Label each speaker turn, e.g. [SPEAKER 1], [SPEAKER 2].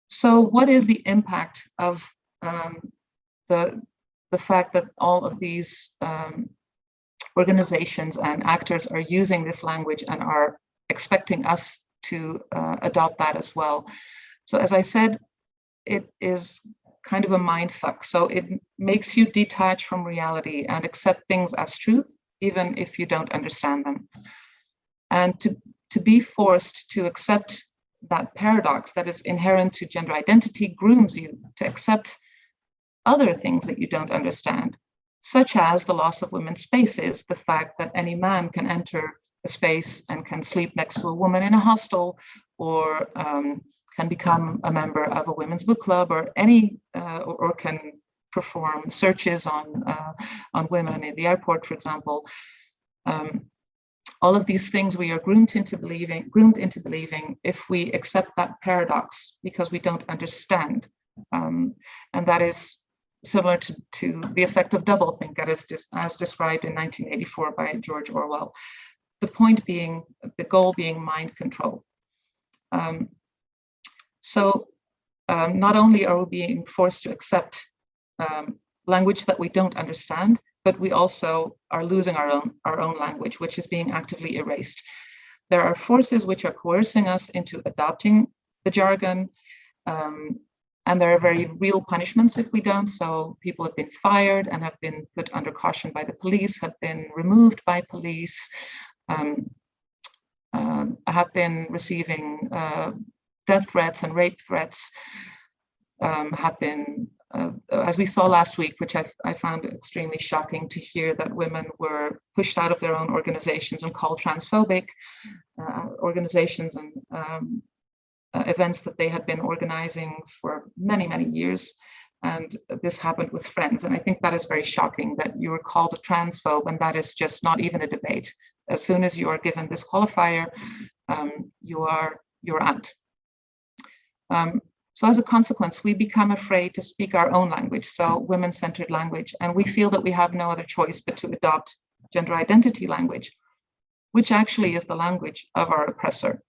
[SPEAKER 1] So what is the impact of the fact that all of these organizations and actors are using this language and are expecting us to adopt that as well? So as I said, it is kind of a mind fuck. So it makes you detach from reality and accept things as truth, even if you don't understand them. And to be forced to accept that paradox that is inherent to gender identity grooms you to accept other things that you don't understand, such as the loss of women's spaces, the fact that any man can enter a space and can sleep next to a woman in a hostel, or can become a member of a women's book club, or or can perform searches on women in the airport, for example. All of these things we are groomed into believing if we accept that paradox because we don't understand. And that is similar to the effect of doublethink, as described in 1984 by George Orwell. The point being, the goal being mind control. So not only are we being forced to accept language that we don't understand, but we also are losing our own language, which is being actively erased. There are forces which are coercing us into adopting the jargon, and there are very real punishments if we don't. So people have been fired and have been put under caution by the police, have been removed by police, have been receiving death threats and rape threats, have been, as we saw last week, which I found extremely shocking to hear, that women were pushed out of their own organizations and called transphobic organizations and events that they had been organizing for many, many years. And this happened with friends. And I think that is very shocking that you were called a transphobe, and that is just not even a debate. As soon as you are given this qualifier, you're out. So as a consequence, we become afraid to speak our own language, so women-centered language, and we feel that we have no other choice but to adopt gender identity language, which actually is the language of our oppressor.